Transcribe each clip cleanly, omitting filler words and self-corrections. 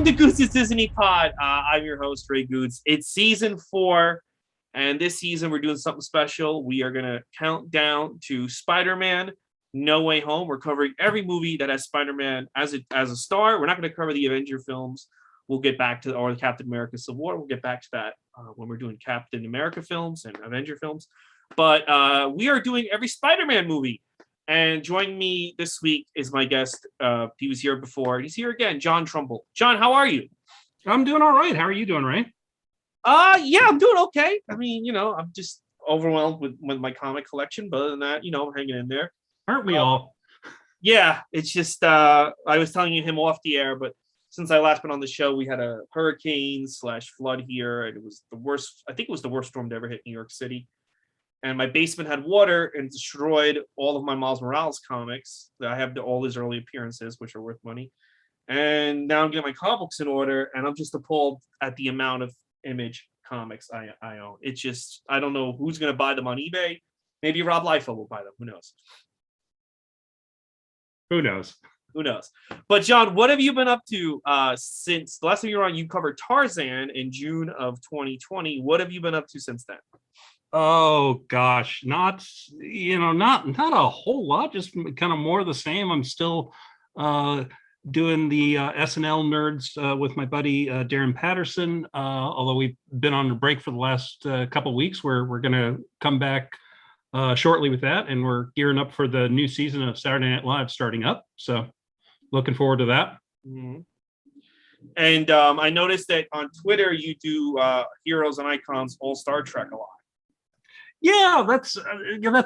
Welcome to Goots' Disney Pod. I'm your host, Ray Goots. It's season 4, and this season we're doing something special. We are going to count down to Spider-Man No Way Home. We're covering every movie that has Spider-Man as a star. We're not going to cover the Avenger films. We'll get back to, or the Captain America Civil War. We'll get back to that when we're doing Captain America films and Avenger films. But we are doing every Spider-Man movie. And joining me this week is my guest. He was here before. He's here again, John Trumbull. John, how are you? I'm doing all right. How are you doing, Ray? Yeah, I'm doing okay. I mean, I'm just overwhelmed with my comic collection. But other than that, I'm hanging in there. Aren't we all? Yeah, it's just I was telling him off the air, but since I last been on the show, we had a hurricane/flood here, and it was the worst. I think it was the worst storm to ever hit New York City. And my basement had water and destroyed all of my Miles Morales comics. I have all his early appearances, which are worth money. And now I'm getting my comic books in order, and I'm just appalled at the amount of Image comics I own. It's just, I don't know who's going to buy them on eBay. Maybe Rob Liefeld will buy them. Who knows? Who knows? Who knows? But John, what have you been up to since the last time you were on? You covered Tarzan in June of 2020. What have you been up to since then? Oh gosh, not a whole lot, just kind of more of the same. I'm still doing the SNL nerds with my buddy Darren Patterson. Although we've been on a break for the last couple of weeks, we're going to come back shortly with that, and we're gearing up for the new season of Saturday Night Live starting up. So looking forward to that. Mm-hmm. And I noticed that on Twitter you do Heroes and Icons All Star Trek a lot. Yeah, that's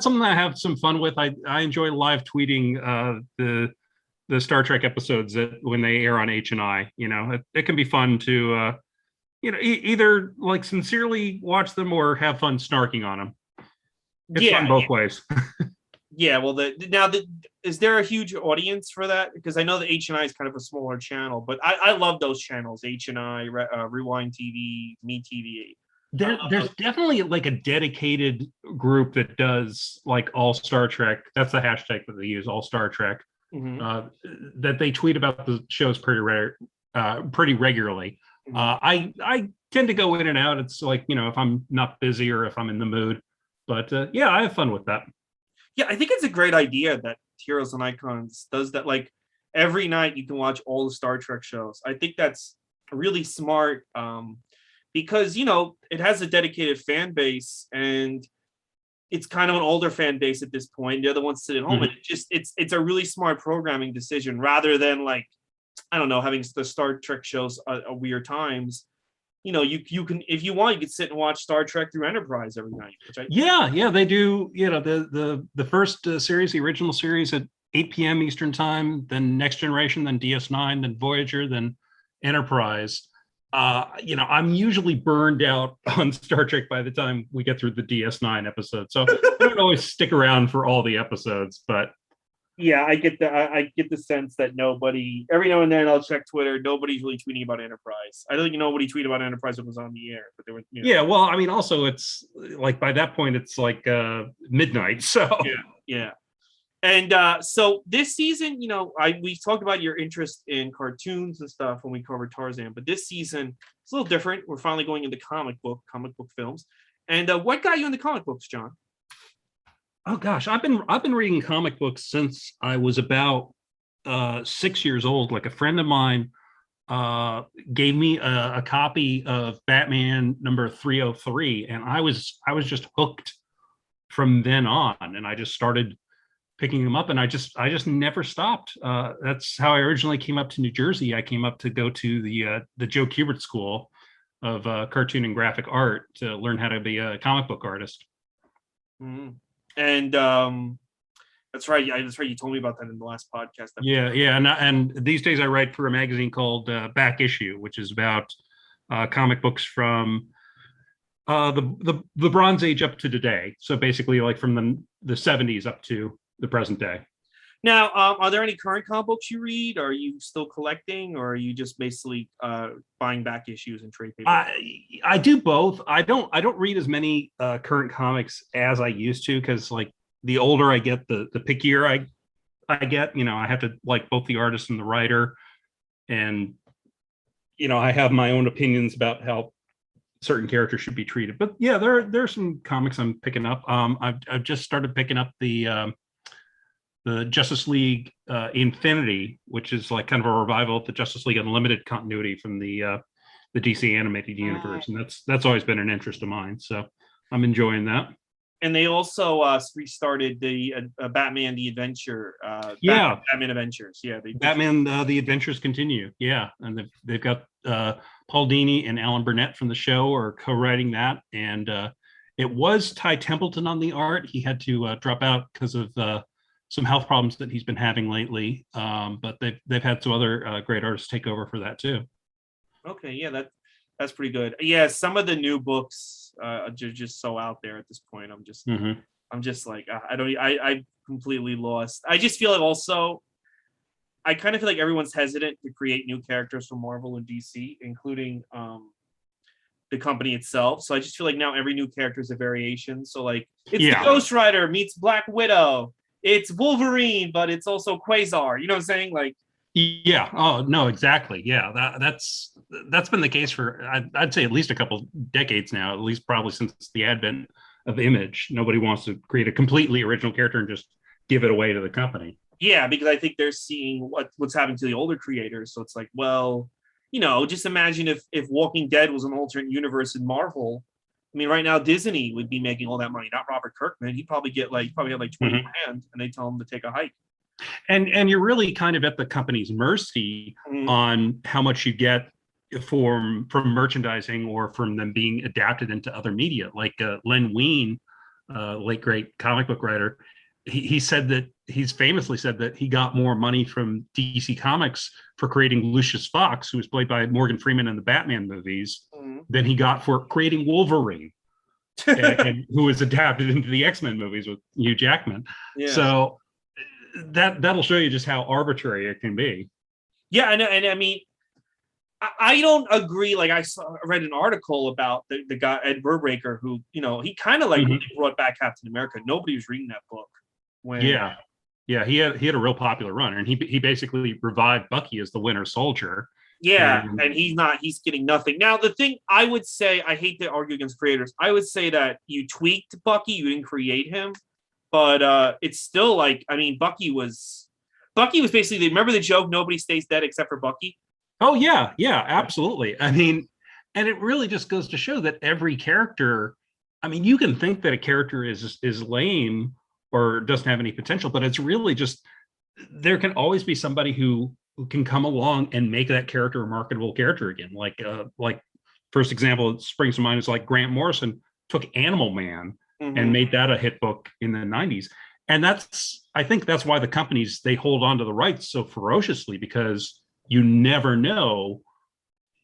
something I have some fun with. I enjoy live tweeting the Star Trek episodes that when they air on H&I. It can be fun to either like sincerely watch them or have fun snarking on them. It's fun both ways. Yeah, well, is there a huge audience for that? Because I know the H&I is kind of a smaller channel, but I love those channels: H&I, Rewind TV, Me TV. There's definitely like a dedicated group that does like all Star Trek. That's the hashtag that they use, all Star Trek. Mm-hmm. That they tweet about the shows pretty regularly. Mm-hmm. I tend to go in and out. It's like, if I'm not busy or if I'm in the mood. But yeah, I have fun with that. Yeah, I think it's a great idea that Heroes and Icons does that. Like every night you can watch all the Star Trek shows. I think that's really smart. Because it has a dedicated fan base, and it's kind of an older fan base at this point. The other ones sit at home, mm-hmm. And it's a really smart programming decision rather than like, I don't know, having the Star Trek shows at weird times. You can, if you want, you could sit and watch Star Trek through Enterprise every night. Yeah, they do. The first series, the original series at 8 p.m. Eastern time, then Next Generation, then DS9, then Voyager, then Enterprise. I'm usually burned out on Star Trek by the time we get through the DS9 episode. So I don't always stick around for all the episodes, but yeah, I get the sense that nobody, every now and then I'll check Twitter, nobody's really tweeting about Enterprise. I don't think nobody tweeted about Enterprise when it was on the air, but there was, Yeah, well, I mean, also it's like by that point it's like midnight. So yeah. And so this season, we talked about your interest in cartoons and stuff when we covered Tarzan, but this season it's a little different. We're finally going into comic book films. And what got you into comic books, John? Oh gosh, I've been reading comic books since I was about 6 years old. Like a friend of mine gave me a copy of Batman number 303, and I was just hooked from then on, and I just started picking them up, and I just never stopped. That's how I originally came up to New Jersey. I came up to go to the Joe Kubert School of Cartoon and Graphic Art to learn how to be a comic book artist. Mm-hmm. And that's right. That's right. You told me about that in the last podcast. Yeah. And these days I write for a magazine called Back Issue, which is about comic books from the Bronze Age up to today. So basically, like from the 70s up to the present day. Now, are there any current comic books you read? Are you still collecting, or are you just basically buying back issues and trade papers? I do both. I don't read as many current comics as I used to, because like the older I get, the pickier I get. I have to like both the artist and the writer, and I have my own opinions about how certain characters should be treated. But yeah, there's some comics I'm picking up. I've just started picking up the Justice League Infinity, which is like kind of a revival of the Justice League Unlimited continuity from the DC animated universe, and that's always been an interest of mine. So I'm enjoying that. And they also restarted the Batman the Adventure. Batman Adventures. Yeah, Batman the Adventures continue. Yeah, and they've got Paul Dini and Alan Burnett from the show are co-writing that, and it was Ty Templeton on the art. He had to drop out because of some health problems that he's been having lately. But they've had some other great artists take over for that too. Okay, yeah, that's pretty good. Yeah, some of the new books are just so out there at this point. I'm just like I completely lost. I just feel like also I kind of feel like everyone's hesitant to create new characters for Marvel and DC, including the company itself. So I just feel like now every new character is a variation. So like it's the Ghost Rider meets Black Widow. It's Wolverine, but it's also Quasar. You know what I'm saying? Like. Yeah. Oh no, exactly. Yeah, that's been the case for I'd say at least a couple decades now. At least probably since the advent of Image. Nobody wants to create a completely original character and just give it away to the company. Yeah, because I think they're seeing what's happening to the older creators. So it's like, well, just imagine if Walking Dead was an alternate universe in Marvel. I mean, right now Disney would be making all that money, not Robert Kirkman. He'd probably have like 20 grand, and they tell him to take a hike. And you're really kind of at the company's mercy on how much you get from merchandising or from them being adapted into other media. Like Len Wein, late great comic book writer, he's famously said that he got more money from DC Comics for creating Lucius Fox, who was played by Morgan Freeman in the Batman movies, than he got for creating Wolverine, and who was adapted into the X-Men movies with Hugh Jackman. Yeah. So that'll show you just how arbitrary it can be. Yeah, and I mean, I don't agree. Like I read an article about the guy Ed Brubaker, who he kind of like really brought back Captain America. Nobody was reading that book. He had a real popular run, and he basically revived Bucky as the Winter Soldier. Yeah, and he's getting nothing. Now the thing I would say, I hate to argue against creators. I would say that you tweaked Bucky, you didn't create him. But it's still like, I mean, Bucky was basically, remember the joke, nobody stays dead except for Bucky? Oh, yeah, absolutely. I mean, and it really just goes to show that every character, I mean, you can think that a character is lame or doesn't have any potential, but it's really just, there can always be somebody who can come along and make that character a marketable character again. Like first example that springs to mind is like Grant Morrison took Animal Man and made that a hit book in the 90s. And I think that's why the companies, they hold on to the rights so ferociously, because you never know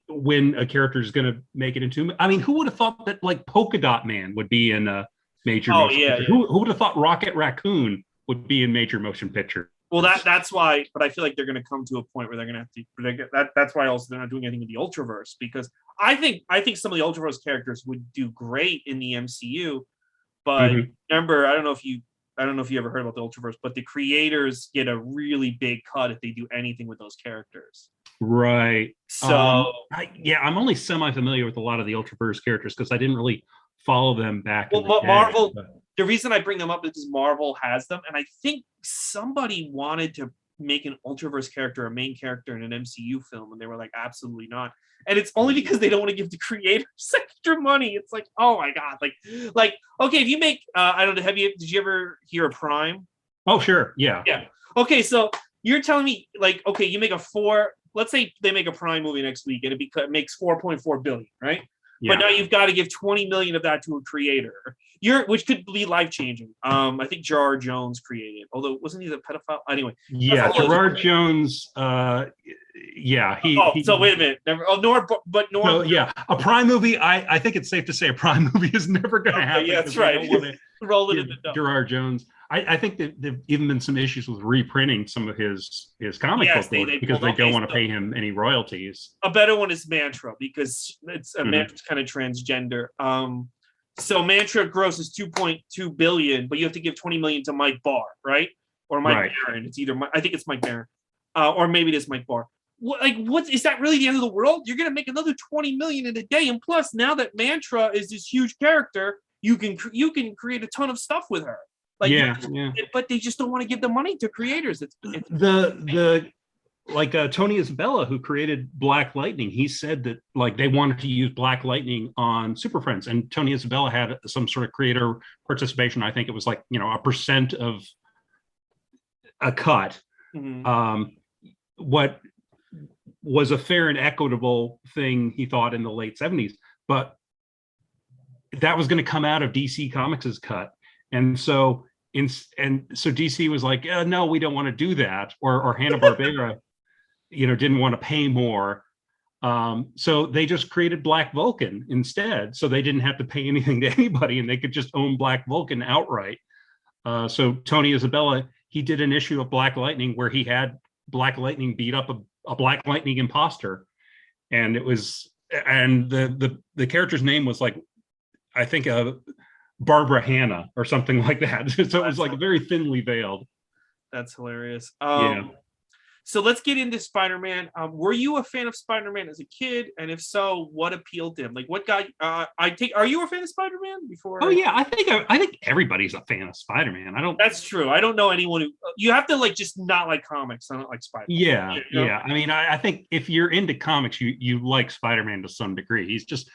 when a character is going to make it into. I mean, who would have thought that like Polka Dot Man would be in a major motion picture? Yeah. Who would have thought Rocket Raccoon would be in major motion picture? Well, that's why, but I feel like they're going to come to a point where they're going to have to. That's why also they're not doing anything in the Ultraverse, because I think some of the Ultraverse characters would do great in the MCU. But remember, I don't know if you ever heard about the Ultraverse, but the creators get a really big cut if they do anything with those characters. Right. So I'm only semi-familiar with a lot of the Ultraverse characters because I didn't really follow them back. Well, Marvel. The reason I bring them up is because Marvel has them, and I think somebody wanted to make an Ultraverse character a main character in an MCU film, and they were like, absolutely not. And it's only because they don't want to give the creators extra money. It's like, oh my god, like okay, if you make I don't know, did you ever hear of Prime? Oh sure, yeah. Okay, so you're telling me like, okay, you make let's say they make a Prime movie next week and it makes 4.4 billion, right? Yeah. But now you've got to give 20 million of that to a creator, which could be life changing. I think Gerard Jones created, although wasn't he the pedophile? Anyway. Yeah, Gerard Jones. So wait a minute. A Prime movie. I think it's safe to say a Prime movie is never going to happen. Yeah, that's right. Roll it in the dump. Gerard Jones. I think that there've even been some issues with reprinting some of his comic book work because they don't want to pay him any royalties. A better one is Mantra, because Mantra's kind of transgender. So Mantra grosses 2.2 billion, but you have to give 20 million to Mike Barr, right? Or Mike Barron. It's either I think it's Mike Barron, or maybe it is Mike Barr. what is that really the end of the world? You're gonna make another 20 million in a day, and plus now that Mantra is this huge character, you can create a ton of stuff with her. Like, yeah. but they just don't want to give the money to creators. It's the like Tony Isabella, who created Black Lightning, he said that like they wanted to use Black Lightning on Super Friends, and Tony Isabella had some sort of creator participation. I think it was like, you know, 1% of a cut. What was a fair and equitable thing, he thought, in the late 70s, but that was going to come out of DC Comics' cut, and so DC was like, no, we don't want to do that, or Hanna-Barbera you know, didn't want to pay more. So they just created Black Vulcan instead. So they didn't have to pay anything to anybody, and they could just own Black Vulcan outright. So Tony Isabella, he did an issue of Black Lightning where he had Black Lightning beat up a Black Lightning imposter. And it was, and the character's name was like, I think Barbara Hanna or something like that. So it was like very thinly veiled. That's hilarious. Yeah. So let's get into Spider-Man. Were you a fan of Spider-Man as a kid? And if so, what appealed to him? Like, what got? Are you a fan of Spider-Man? Before? Oh yeah, I think everybody's a fan of Spider-Man. I don't. That's true. I don't know anyone who. You have to like just not like comics. I don't like Spider-Man. Yeah, you know? yeah. I mean, I think if you're into comics, you like Spider-Man to some degree. He's just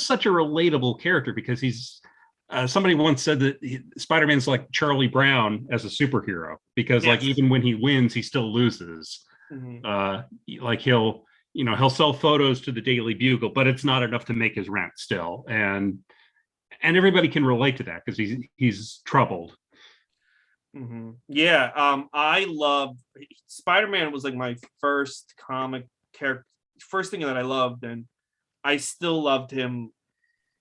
such a relatable character because he's. Somebody once said that Spider-Man's like Charlie Brown as a superhero because like even when he wins, he still loses. Like he'll sell photos to the Daily Bugle, but it's not enough to make his rent still. And everybody can relate to that because he's troubled. Yeah. I love Spider-Man was like my first comic character, first thing that I loved, and I still loved him.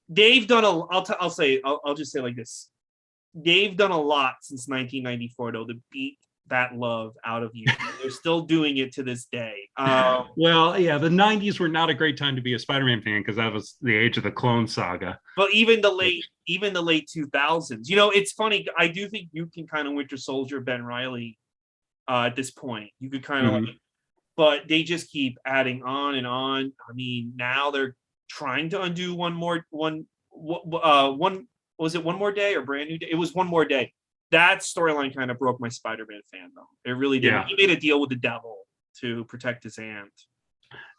They've done I'll just say it like this. They've done a lot since 1994 though to beat that love out of you. They're still doing it to this day. Well, yeah, the 90s were not a great time to be a Spider-Man fan because that was the age of the Clone Saga. But even the late 2000s, you know, it's funny. I do think you can kind of Winter Soldier Ben Reilly at this point. You could kind of but they just keep adding on and on. I mean, now they're trying to undo one more day or Brand New Day? It was One More Day. That storyline kind of broke my Spider-Man fandom. It really did. Yeah. He made a deal with the devil to protect his aunt.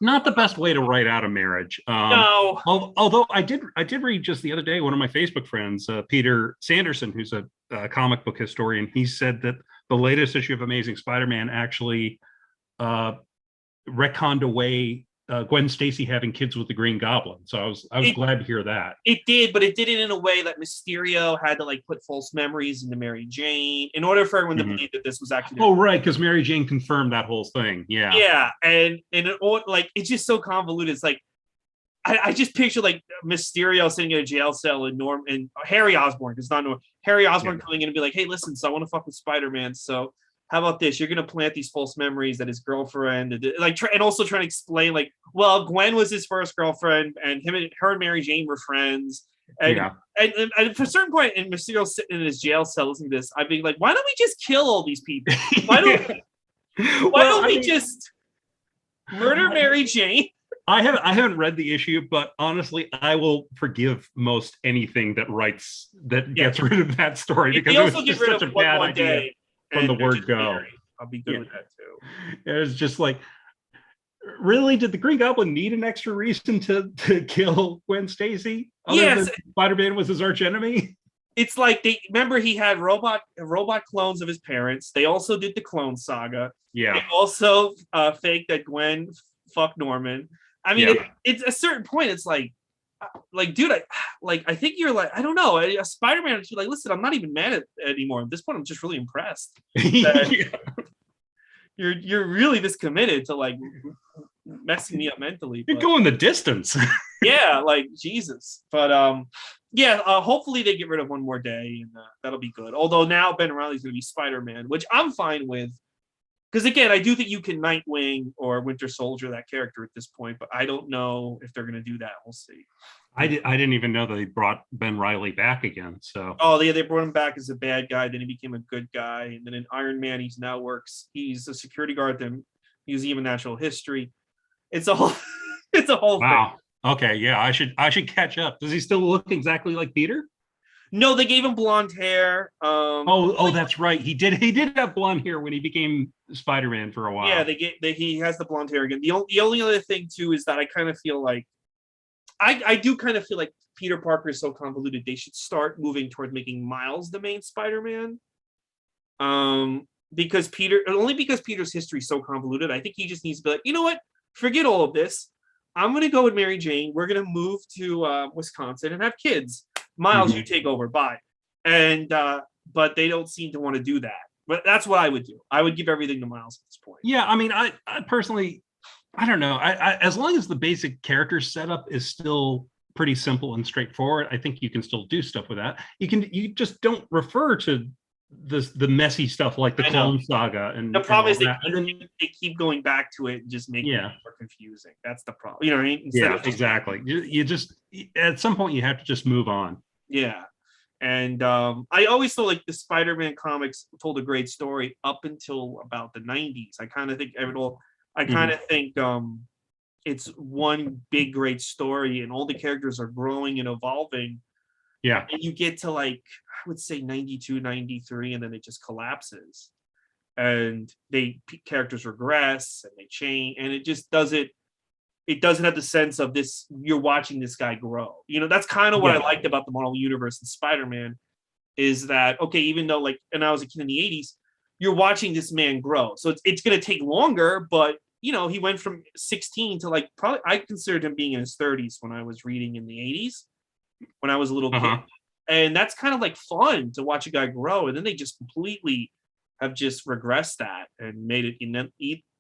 Not the best way to write out a marriage. No. Although I did read just the other day, one of my Facebook friends, Peter Sanderson, who's a comic book historian, he said that the latest issue of Amazing Spider-Man actually retconned away Gwen Stacy having kids with the Green Goblin. So I was glad to hear that. It did, but it did it in a way that Mysterio had to like put false memories into Mary Jane in order for everyone to believe that this was actually. Oh, right, because Mary Jane confirmed that whole thing. Yeah. Yeah, and like it's just so convoluted. It's like I just picture like Mysterio sitting in a jail cell and Harry Osborn, because not Norm. Harry Osborn coming in and be like, "Hey, listen, so I want to fuck with Spider-Man, so how about this? You're gonna plant these false memories that his girlfriend, and also trying to explain, like, well, Gwen was his first girlfriend, and her and Mary Jane were friends, and for a certain point, and Mysterio sitting in his jail cell listening to this, I'd be like, why don't we just kill all these people? Why don't we just murder Mary Jane? I haven't read the issue, but honestly, I will forgive most anything that gets rid of that story because it was just such a bad idea. From the word go. I'll be good with that too. It was just like, really? Did the Green Goblin need an extra reason to kill Gwen Stacy? Yes. Spider-Man was his arch enemy? It's like he had robot clones of his parents. They also did the Clone Saga. Yeah. They also faked that Gwen fucked Norman. I mean, it's a certain point. It's like, dude, I think you're like, I don't know, a Spider-Man. You're like, listen, I'm not even mad at anymore. At this point, I'm just really impressed. You're really this committed to like messing me up mentally. You're going the distance. Yeah, like Jesus. But hopefully they get rid of One More Day, and that'll be good. Although now Ben Reilly's going to be Spider-Man, which I'm fine with. Because again, I do think you can Nightwing or Winter Soldier that character at this point, but I don't know if they're going to do that. We'll see. I didn't even know that they brought Ben Reilly back again. So they brought him back as a bad guy. Then he became a good guy, and then in Iron Man, he's a security guard. Then Museum of Natural History. It's a whole it's a whole thing. Wow. Okay, yeah, I should catch up. Does he still look exactly like Peter? No, they gave him blonde hair. Oh, that's right. He did have blonde hair when he became Spider-Man for a Yeah, while. he has the blonde hair again. The only other thing too is that I kind of feel like I do kind of feel like Peter Parker is so convoluted. They should start moving toward making Miles the main Spider-Man. Because Peter's history is so convoluted. I think he just needs to be like, you know what? Forget all of this. I'm gonna go with Mary Jane. We're gonna move to Wisconsin and have kids. Miles, you take over. Bye. And but they don't seem to want to do that. But that's what I would do. I would give everything to Miles at this point. Yeah, I mean, I personally, I don't know. As long as the basic character setup is still pretty simple and straightforward, I think you can still do stuff with that. You just don't refer to the messy stuff like the Clone Saga and the problem is they keep going back to it and just making it more confusing. That's the problem. You know what I mean? Exactly. You just at some point you have to just move on. Yeah. And I always feel like the Spider-Man comics told a great story up until about the 90s. I kind of think it's one big great story and all the characters are growing and evolving. Yeah. And you get to like, I would say 92, 93, and then it just collapses. And characters regress and they change, and it just doesn't have the sense of this, you're watching this guy grow. You know, that's kind of what I liked about the Marvel Universe and Spider-Man is that, okay, even though like, and I was a kid in the 80s, you're watching this man grow. So it's going to take longer, but you know, he went from 16 to like, probably, I considered him being in his 30s when I was reading in the 80s, when I was a little kid. And that's kind of like fun to watch a guy grow. And then they just completely have just regressed that and made it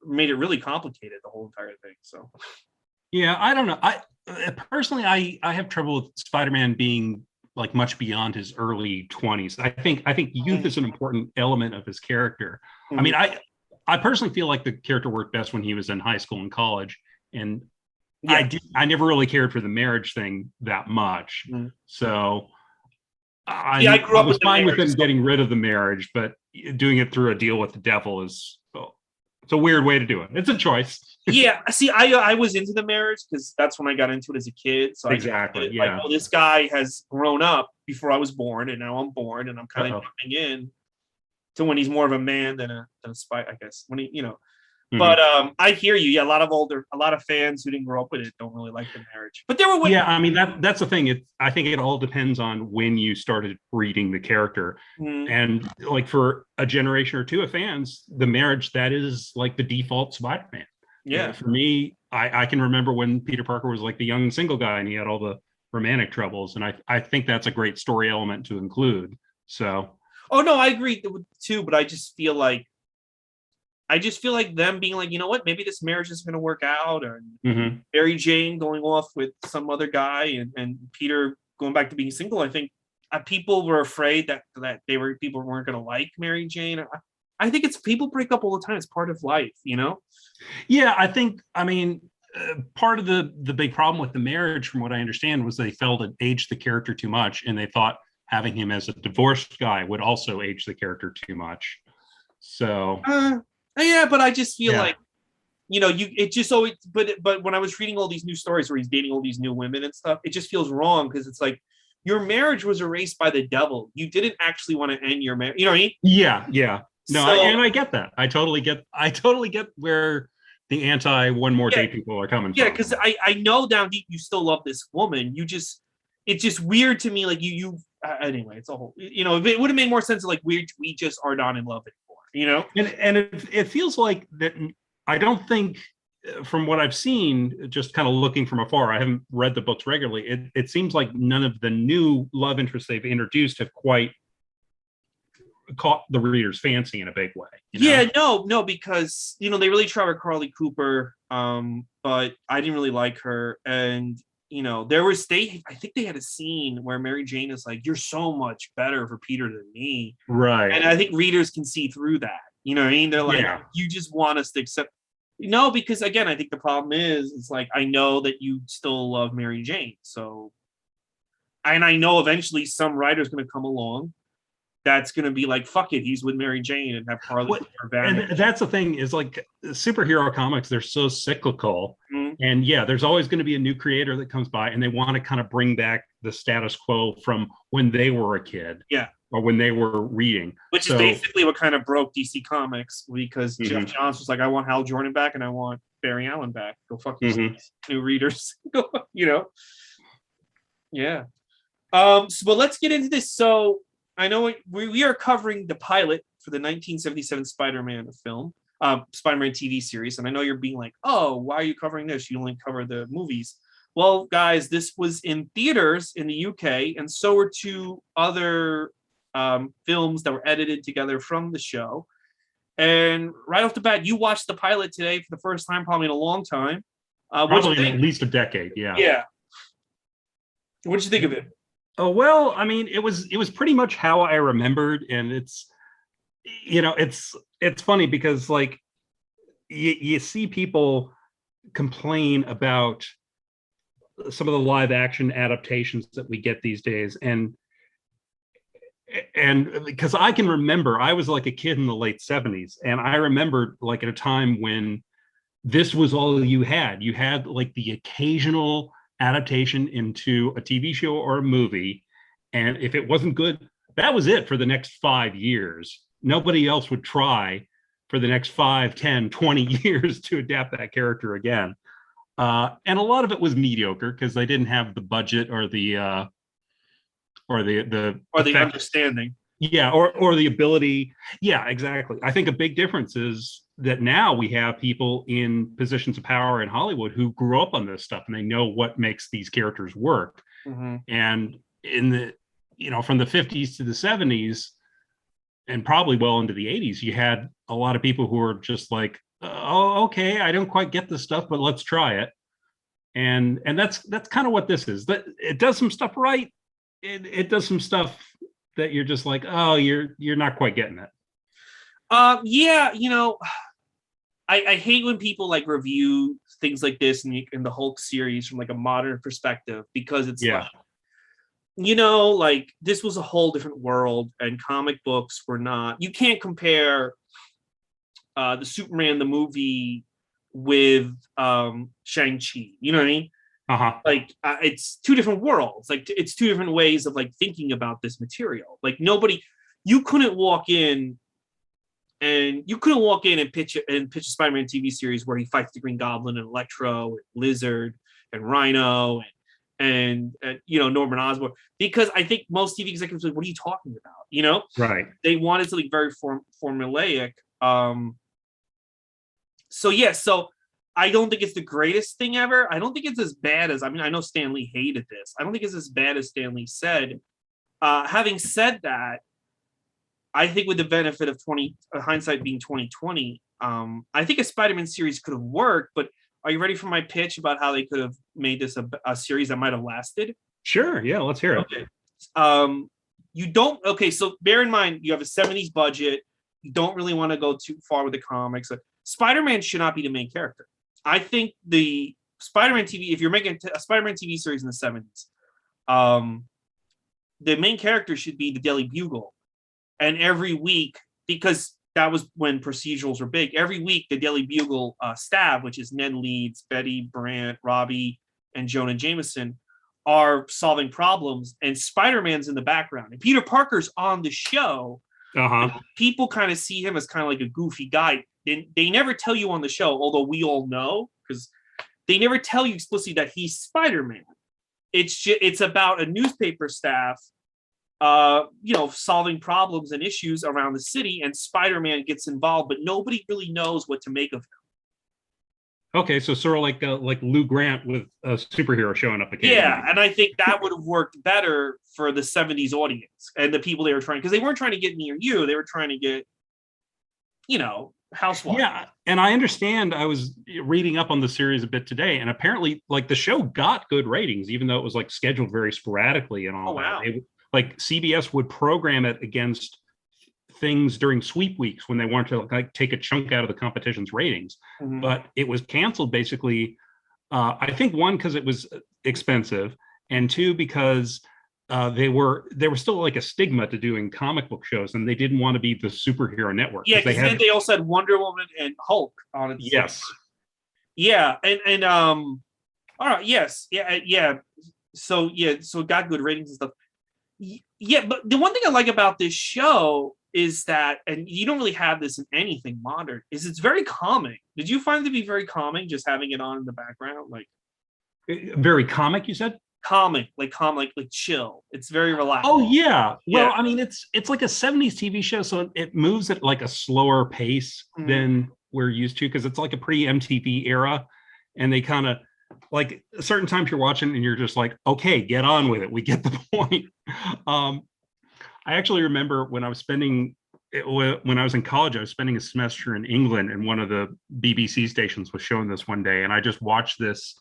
really complicated, the whole entire thing. So. Yeah, I don't know. I personally, I have trouble with Spider-Man being like much beyond his early 20s. I think youth is an important element of his character. I mean, I personally feel like the character worked best when he was in high school and college, and I never really cared for the marriage thing that much. So I grew up was fine with him getting rid of the marriage, but doing it through a deal with the devil is it's a weird way to do it. It's a choice. Yeah, see, I was into the marriage because that's when I got into it as a kid. So exactly, like, oh, this guy has grown up before I was born, and now I'm born, and I'm kind of jumping in to when he's more of a man than a spy, I guess. When he, you know, but I hear you. Yeah, a lot of fans who didn't grow up with it don't really like the marriage. But there were I mean that's the thing. I think it all depends on when you started reading the character, and like for a generation or two of fans, the marriage that is like the default Spider-Man. Yeah, for me, I can remember when Peter Parker was like the young single guy and he had all the romantic troubles, and I think that's a great story element to include. So, oh no, I agree too, but I just feel like them being like, you know what, maybe this marriage is going to work out, or Mary Jane going off with some other guy, and Peter going back to being single. I think people were afraid that people weren't going to like Mary Jane. I think it's people break up all the time. It's part of life, you know? Yeah, I mean, part of the big problem with the marriage, from what I understand, was they felt it aged the character too much, and they thought having him as a divorced guy would also age the character too much. So, yeah, but I just feel like, you know, it just always, but when I was reading all these new stories where he's dating all these new women and stuff, it just feels wrong because it's like your marriage was erased by the devil. You didn't actually want to end your marriage. You know what I mean? Yeah. No, and I get that. I totally get where the anti one more day people are coming from. Yeah, because I know down deep you still love this woman. It's just weird to me. Like anyway, it's a whole, you know, it would have made more sense like we just are not in love anymore, you know? And it feels like that. I don't think, from what I've seen, just kind of looking from afar, I haven't read the books regularly. It seems like none of the new love interests they've introduced have quite caught the reader's fancy in a big way. Yeah, no, because you know they really tried with Carly Cooper, but I didn't really like her, and you know I think they had a scene where Mary Jane is like, "You're so much better for Peter than me," right? And I think readers can see through that. You know what I mean? They're like, "You just want us to accept." No, because again, I think the problem is, it's like I know that you still love Mary Jane, so, and I know eventually some writer's going to come along that's going to be like, fuck it, he's with Mary Jane, and have Harley What, or Batman. and that's the thing is like superhero comics, they're so cyclical. Mhm. And yeah, there's always going to be a new creator that comes by and they want to kind of bring back the status quo from when they were a kid. Yeah. Or when they were reading. Which is basically what kind of broke DC Comics, because Jeff Johns was like, I want Hal Jordan back and I want Barry Allen back. Go fuck yourself, new readers. Yeah. But let's get into this. So I know we are covering the pilot for the 1977 Spider-Man film, Spider-Man TV series. And I know you're being like, oh, why are you covering this? You only cover the movies. Well, guys, this was in theaters in the UK, and so were two other films that were edited together from the show. And right off the bat, you watched the pilot today for the first time, probably in a long time. Probably in at least a decade, yeah. Yeah. What'd you think of it? Oh, well, I mean, it was pretty much how I remembered, and it's funny because like you see people complain about some of the live action adaptations that we get these days, and because I can remember, I was like a kid in the late 70s, and I remembered like at a time when this was all you had. You had like the occasional adaptation into a TV show or a movie, and if it wasn't good, that was it for the next 5 years. Nobody else would try for the next 5, 10, 20 years to adapt that character again. And a lot of it was mediocre because they didn't have the budget or the understanding. Yeah, or the ability. Yeah, exactly. I think a big difference is that now we have people in positions of power in Hollywood who grew up on this stuff and they know what makes these characters work. And in the, from the 50s to the 70s and probably well into the 80s, you had a lot of people who were just like, oh, okay, I don't quite get this stuff, but let's try it. And that's kind of what this is. That it does some stuff right. It does some stuff that you're just like, oh, you're not quite getting it. Yeah, I hate when people like review things like this in the Hulk series from like a modern perspective, because it's like, like this was a whole different world, and comic books were not. You can't compare the Superman the movie with Shang-Chi. You know what I mean? Like it's two different worlds. Like it's two different ways of like thinking about this material. Like you couldn't walk in and pitch a Spider-Man TV series where he fights the Green Goblin and Electro and Lizard and Rhino and Norman Osborn, because I think most TV executives are like, what are you talking about? Right. They wanted something very formulaic. So I don't think it's the greatest thing ever. I don't think it's as bad as, I know Stan Lee hated this. I don't think it's as bad as Stan Lee said. Having said that, I think with the benefit of hindsight being 2020, I think a Spider-Man series could have worked. But are you ready for my pitch about how they could have made this a series that might have lasted? Sure. Yeah, let's hear it. Okay. Okay, so bear in mind, you have a 70s budget. You don't really want to go too far with the comics. Spider-Man should not be the main character. I think the Spider-Man TV, if you're making a Spider-Man TV series in the 70s, the main character should be the Daily Bugle. And every week, because that was when procedurals were big, every week the Daily Bugle staff, which is Ned Leeds, Betty Brant, Robbie, and Jonah Jameson, are solving problems, and Spider-Man's in the background. And Peter Parker's on the show. People kind of see him as kind of like a goofy guy. They never tell you on the show, although we all know, because they never tell you explicitly that he's Spider-Man. It's about a newspaper staff, solving problems and issues around the city, and Spider-Man gets involved, but nobody really knows what to make of him. Okay, so sort of like Lou Grant with a superhero showing up occasionally. Yeah, and I think that would have worked better for the 70s audience and the people they were trying, because they weren't trying to get near you, they were trying to get, housewives. Yeah, and I understand. I was reading up on the series a bit today, and apparently, like, the show got good ratings, even though it was like scheduled very sporadically and all that. Like CBS would program it against things during sweep weeks when they wanted to like take a chunk out of the competition's ratings, but it was canceled basically. I think one, because it was expensive, and two, because they were still like a stigma to doing comic book shows, and they didn't want to be the superhero network Yeah, because they because then had they also had Wonder Woman and Hulk on it. yes, Yeah, and all right, yes, yeah. So so it got good ratings and stuff. Yeah, but the one thing I like about this show is that, and you don't really have this in anything modern, is it's very calming. Did you find it to be very calming just having it on in the background, like very comic. You said. calming, like calm, like chill? It's very relaxed. Oh yeah. Yeah. Well, I mean, it's like a '70s TV show, so it moves at like a slower pace than we're used to because it's like a pre-MTV era, and they kind of like certain times you're watching and you're just like, okay, get on with it. We get the point. Um, I actually remember when I was when I was in college, I was spending a semester in England, and one of the BBC stations was showing this one day, and I just watched this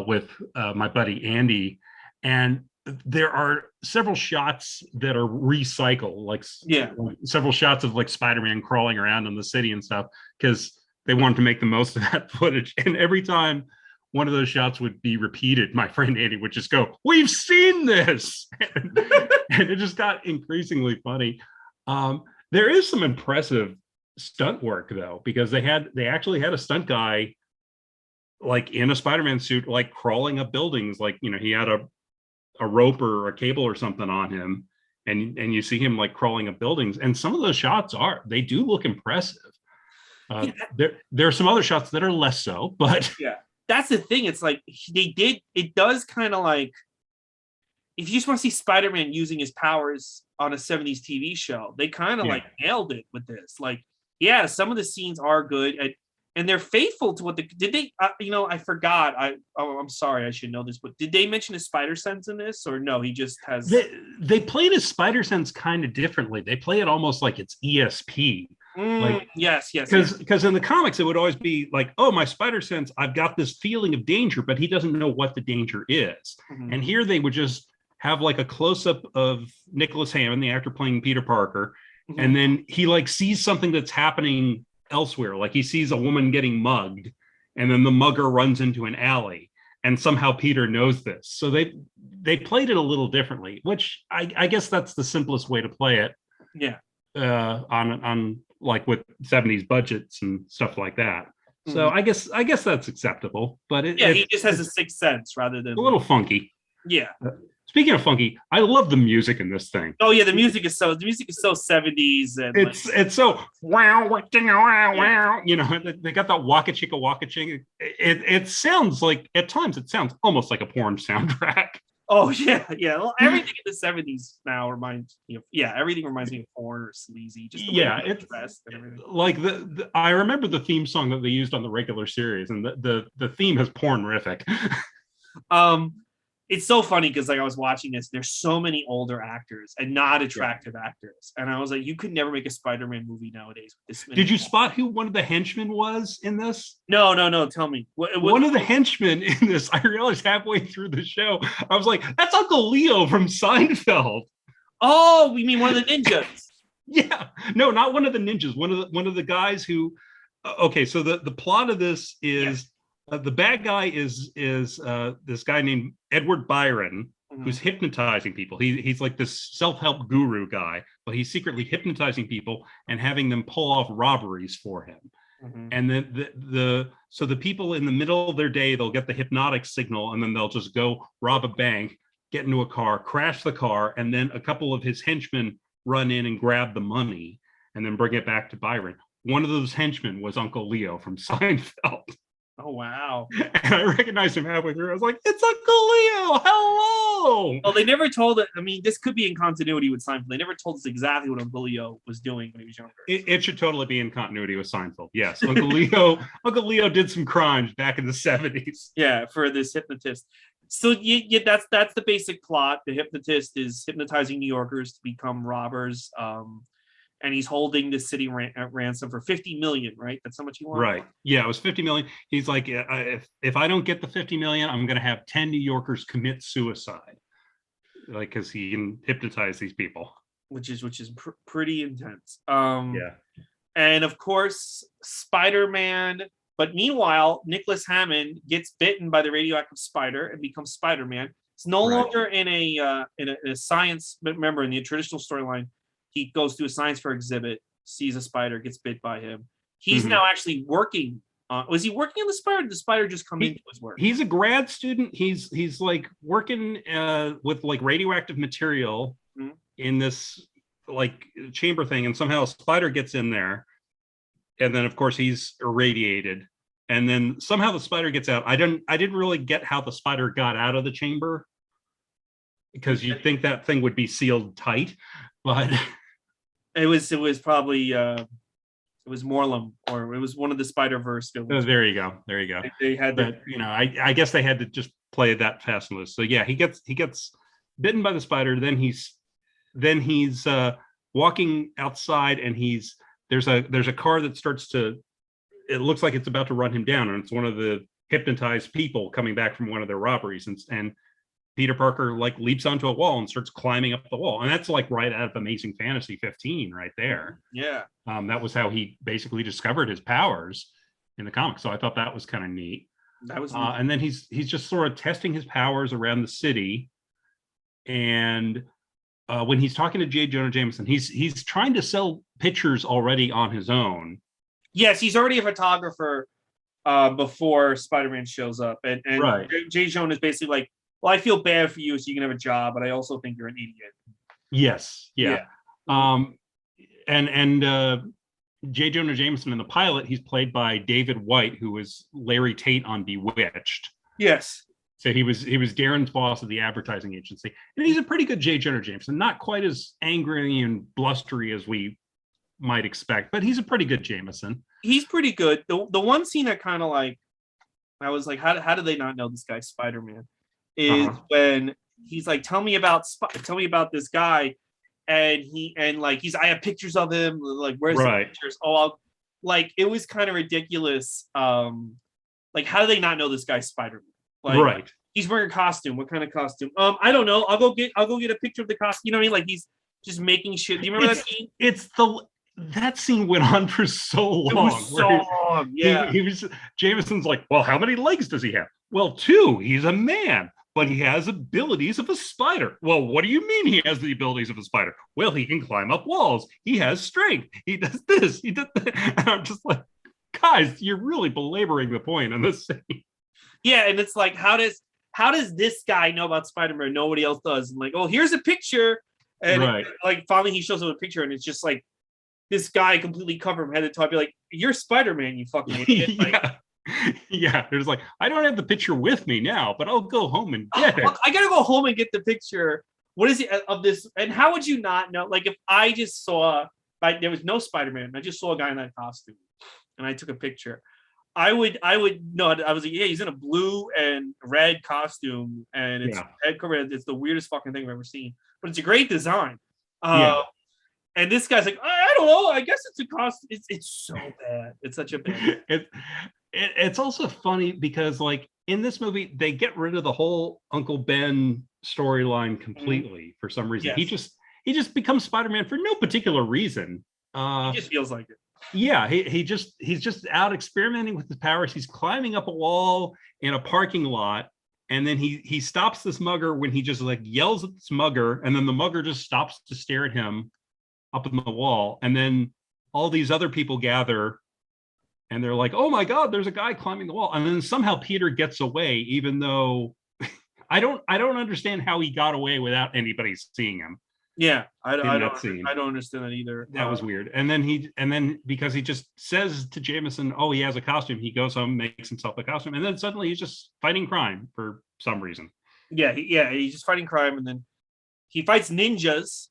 with my buddy Andy, and there are several shots that are recycled, like Yeah. several shots of like Spider-Man crawling around in the city and stuff, because they wanted to make the most of that footage. And every time one of those shots would be repeated, my friend Andy would just go, "We've seen this," and it just got increasingly funny. There is some impressive stunt work though, because they actually had a stunt guy like in a Spider-Man suit, like crawling up buildings, like he had a rope or a cable or something on him, and you see him like crawling up buildings. And some of those shots they do look impressive. Yeah. There are some other shots that are less so, but Yeah, that's the thing. It's like it does kind of like, if you just want to see Spider-Man using his powers on a 70s TV show, they kind of like nailed it with this. Like, yeah, some of the scenes are good, and they're faithful to what did they? I forgot. I'm sorry, I should know this, but did they mention his spider sense in this, or no? He just has. They played his spider sense kind of differently. They play it almost like it's ESP. Like yes, because in the comics it would always be like, oh, my spider sense, I've got this feeling of danger, but he doesn't know what the danger is. And here they would just have like a close-up of Nicholas Hammond, the actor playing Peter Parker, and then he like sees something that's happening elsewhere, like he sees a woman getting mugged, and then the mugger runs into an alley, and somehow Peter knows this. So they played it a little differently, which I guess that's the simplest way to play it. Yeah. On like with '70s budgets and stuff like that. So I guess that's acceptable. But he just has a sixth sense rather than a little funky. Yeah. Speaking of funky, I love the music in this thing. Oh yeah, the music is so 70s, and it's so wow, wow. They got that waka chicka waka ching. It sounds like at times it sounds almost like a porn soundtrack. Oh yeah. Well, everything in the 70s now reminds me of everything reminds me of porn or sleazy. Just it's dressed and everything. Like I remember the theme song that they used on the regular series, and the theme is pornrific. It's so funny because like I was watching this, there's so many older actors and not attractive actors, and I was like, you could never make a Spider-Man movie nowadays with this many. Did you spot who one of the henchmen was in this? No. Tell me. One of the henchmen in this, I realized halfway through the show, I was like, that's Uncle Leo from Seinfeld. Oh, we mean one of the ninjas? Yeah, no, not one of the ninjas. One of the guys who. Okay, so the plot of this is. The bad guy is this guy named Edward Byron, who's hypnotizing people. He's like this self-help guru guy, but he's secretly hypnotizing people and having them pull off robberies for him. And then the people in the middle of their day, they'll get the hypnotic signal, and then they'll just go rob a bank, get into a car, crash the car, and then a couple of his henchmen run in and grab the money and then bring it back to Byron. One of those henchmen was Uncle Leo from Seinfeld. Oh wow! And I recognized him halfway through. I was like, "It's Uncle Leo! Hello!" Well, they never told it. I mean, this could be in continuity with Seinfeld. They never told us exactly what Uncle Leo was doing when he was younger. It should totally be in continuity with Seinfeld. Yes, Uncle Leo did some crimes back in the '70s. Yeah, for this hypnotist. So that's the basic plot. The hypnotist is hypnotizing New Yorkers to become robbers. And he's holding the city ransom for $50 million, right? That's how much he wants. Right. Yeah, it was $50 million. He's like, if I don't get the $50 million, I'm going to have 10 New Yorkers commit suicide, like because he can hypnotize these people, which is pretty intense. Yeah. And of course, Spider-Man. But meanwhile, Nicholas Hammond gets bitten by the radioactive spider and becomes Spider-Man. It's no Right. longer in a science. Remember, in the traditional storyline, he goes to a science fair exhibit, sees a spider, gets bit by him. He's now actually working. Was he working on the spider? Or did the spider just come into his work? He's a grad student. He's like working with like radioactive material in this like chamber thing, and somehow a spider gets in there, and then of course he's irradiated, and then somehow the spider gets out. I didn't really get how the spider got out of the chamber, because you'd think that thing would be sealed tight, but it was probably it was Morlum, or it was one of the Spider-Verse villains. there you go. They had that, I guess they had to just play that fast and loose. So yeah, he gets bitten by the spider. Then he's walking outside, and there's a car that starts to. It looks like it's about to run him down, and it's one of the hypnotized people coming back from one of their robberies, and Peter Parker like leaps onto a wall and starts climbing up the wall, and that's like right out of Amazing Fantasy 15, right there. Yeah, that was how he basically discovered his powers in the comics. So I thought that was kind of neat. That was, and then he's just sort of testing his powers around the city, and when he's talking to J. Jonah Jameson, he's trying to sell pictures already on his own. Yes, he's already a photographer before Spider-Man shows up, and right. J. Jonah is basically like, well, I feel bad for you, so you can have a job, but I also think you're an idiot. Yes, yeah. And J. Jonah Jameson in the pilot, he's played by David White, who was Larry Tate on Bewitched. Yes. So he was Darren's boss at the advertising agency, and he's a pretty good J. Jonah Jameson. Not quite as angry and blustery as we might expect, but he's a pretty good Jameson. He's pretty good. The one scene that kind of like, I was like, how do they not know this guy's Spider-Man? Is when he's like, tell me about this guy, and I have pictures of him. Like, where's the pictures? It was kind of ridiculous. Like, how do they not know this guy's Spider-Man? Like, he's wearing a costume. What kind of costume? I don't know. I'll go get a picture of the costume. You know what I mean? Like, he's just making shit. Do you remember that scene? That scene went on for so long. It was so long. Yeah. He was Jameson's like, well, how many legs does he have? Well, 2. He's a man, but he has abilities of a spider. Well, what do you mean he has the abilities of a spider? Well, he can climb up walls. He has strength. He does this. He does that. And I'm just like, guys, you're really belaboring the point on this scene. Yeah, and it's like, how does this guy know about Spider-Man? Nobody else does. And like, oh, here's a picture. And like finally he shows up a picture, and it's just like this guy completely covered from head to toe. I'd be like, you're Spider-Man, you fucking idiot. Like, yeah, there's like, I don't have the picture with me now, but I'll go home and get it. I gotta go home and get the picture. What is it of this? And how would you not know? Like, if I just saw, like, there was no Spider-Man, I just saw a guy in that costume, and I took a picture, I would know. I was like, yeah, he's in a blue and red costume, and it's head covered. It's the weirdest fucking thing I've ever seen, but it's a great design. And this guy's like, I don't know. I guess it's a costume. It's so bad. It's such a bad. It's also funny because, like, in this movie, they get rid of the whole Uncle Ben storyline completely for some reason. Yes. He just becomes Spider-Man for no particular reason. He just feels like it. Yeah, he's just out experimenting with his powers. He's climbing up a wall in a parking lot, and then he stops this mugger when he just like yells at this mugger, and then the mugger just stops to stare at him up in the wall, and then all these other people gather, and they're like, "Oh my God, there's a guy climbing the wall!" And then somehow Peter gets away, even though I don't understand how he got away without anybody seeing him. Yeah, I don't understand that either. That was weird. And then because he just says to Jameson, "Oh, he has a costume," he goes home, makes himself a costume, and then suddenly he's just fighting crime for some reason. Yeah, he's just fighting crime, and then he fights ninjas.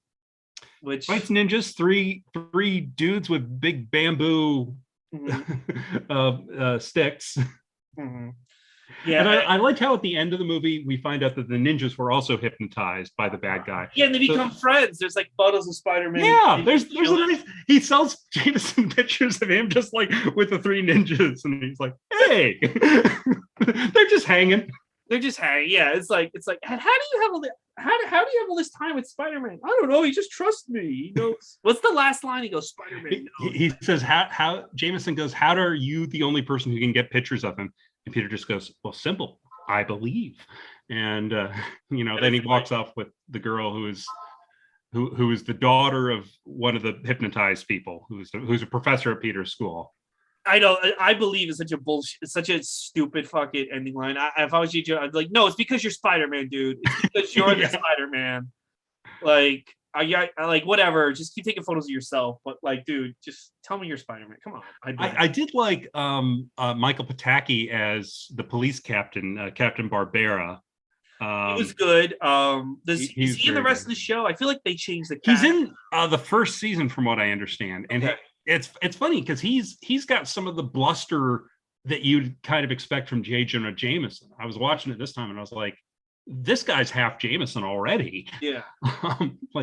Three dudes with big bamboo sticks. Mm-hmm. Yeah, and I like how at the end of the movie we find out that the ninjas were also hypnotized by the bad guy. Yeah, and they become friends. There's like photos of Spider-Man. Yeah, there's a nice. He sells Jameson pictures of him just like with the 3 ninjas, and he's like, "Hey, they're just hanging." Yeah, it's like how do you have all this time with Spider-Man? I don't know. He just trusts me. He knows. What's the last line? He goes, Spider-Man. He says, "How?" Jameson goes, "How are you the only person who can get pictures of him?" And Peter just goes, "Well, simple. I believe." and then he walks off with the girl who is the daughter of one of the hypnotized people, who's a professor at Peter's school. I know. I believe it's such a bullshit. It's such a stupid fucking ending line. If I was you, I'd be like, no, it's because you're Spider-Man, dude. It's because you're the Spider-Man. Like, I like whatever. Just keep taking photos of yourself. But like, dude, just tell me you're Spider-Man. Come on. I did like Michael Pataki as the police captain, Captain Barbera. He was good. Is he in the rest of the show? I feel like they changed the cast. He's in the first season, from what I understand, and it's funny because he's got some of the bluster that you'd kind of expect from J. Jonah Jameson. I was watching it this time, and I was like, this guy's half Jameson already. Yeah,